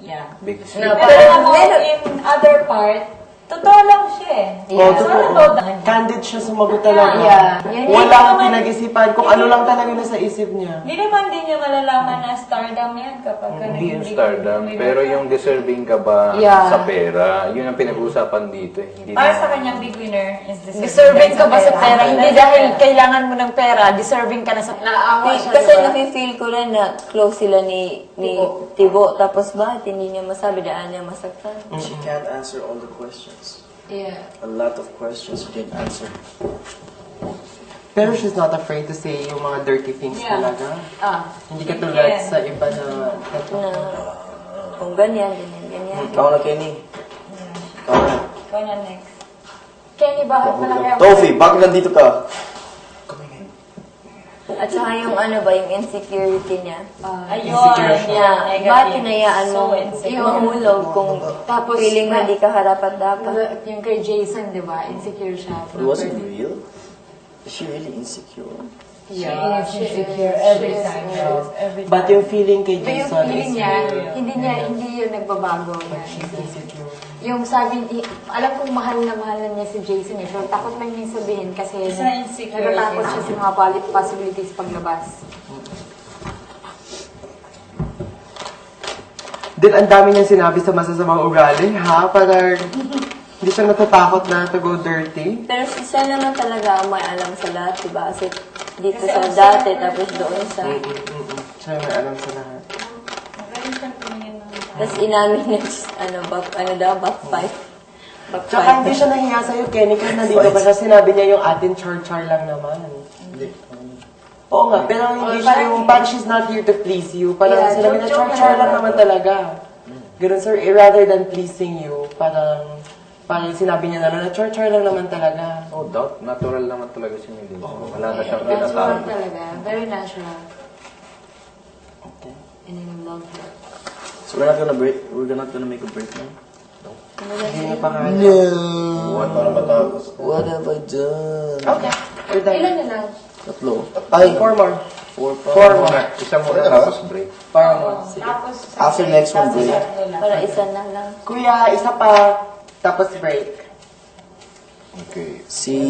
Yeah. Big Pero alam mo, in other part, totoo lang siya eh. Oo, Totoo. Candid siya sumagot talaga. Yeah. Yun Walang pinag-isipan kung ano lang talaga nasa isip niya. Hindi naman din niya malalaman na stardom yan kapag Hindi yung stardom, pero yung deserving ka ba Yeah. sa pera, yun ang pinag-uusapan dito eh. Hindi Para na- sa kanyang big winner is Deserving ka ba sa pera? Hindi dahil kailangan mo ng pera, deserving ka na sa naawa siya. Kasi diba? nafe-feel ko rin na close sila ni Tibo. Tapos bakit hindi niya masabi daan niya masaktan? She can't answer all the questions. Yeah. A lot of questions she didn't answer. Pero she's not afraid to say yung mga dirty things Yeah. talaga. Hindi katulad Yeah. sa iba na... Na kung ganyan, ganyan. Ikaw na, Kenny. Ikaw na. Ikaw na next. Kenny, bakit malaki ang... Tofi, bakit nandito ka? At saka yung ano ba, yung insecurity niya. Ayun. Insecure siya. Yeah, Negative. bakit hinayaan mo So insecure. mahulog kung Tapos, feeling mo di ka harapat dapat? Yung kay Jason, di ba? Insecure siya. It wasn't real? Is she really insecure? Yeah, She is insecure every time. Every But yung feeling kay Pero yung Jason feeling is niya, real. hindi yun nagbabago. She's insecure. Yung sabi, alam kong mahal na niya si Jason eh, pero takot lang niya sabihin kasi Isa insecurity. natatakot siya sa mga possibilities paglabas. Then ang dami niyang sinabi sa masasamang ugali, ha? Parang hindi siya natatakot na to go dirty. Pero siya naman talaga ang may alam sa lahat, diba? Kasi dito Kasi sa ang dati, sarap tapos doon sa... Siya may alam sa lahat. Magaling siyang tumingin ng Tapos inamin niya, backfight. Tsaka hindi siya nahiya sa'yo, Kenny, kahit nandito pa siya, sinabi niya yung atin char-char lang naman. Hindi. Oo nga, pero hindi siya yung, parang she's not here to please you. Parang Yeah, sinabi na joke-joke char-char lang lang. naman talaga. Ganun, sir, rather than pleasing you, parang sinabi niya na char-char lang naman talaga. No doubt, natural naman talaga si Millie. Wala na siyang Natural tinatago. talaga. Very natural. Okay. And I love her. So we're not gonna break. We're not gonna make a break now. Hindi niya pa nga. Para matapos. What have I done? Okay, we're done. Ilan na lang? Tatlo. Ay, 4 more. 4 pa. 4 more. Isa muna tapos break. 4 more. Tapos, After next one, break. Para isa na lang. Kuya, isa pa, tapos break. Okay. Si...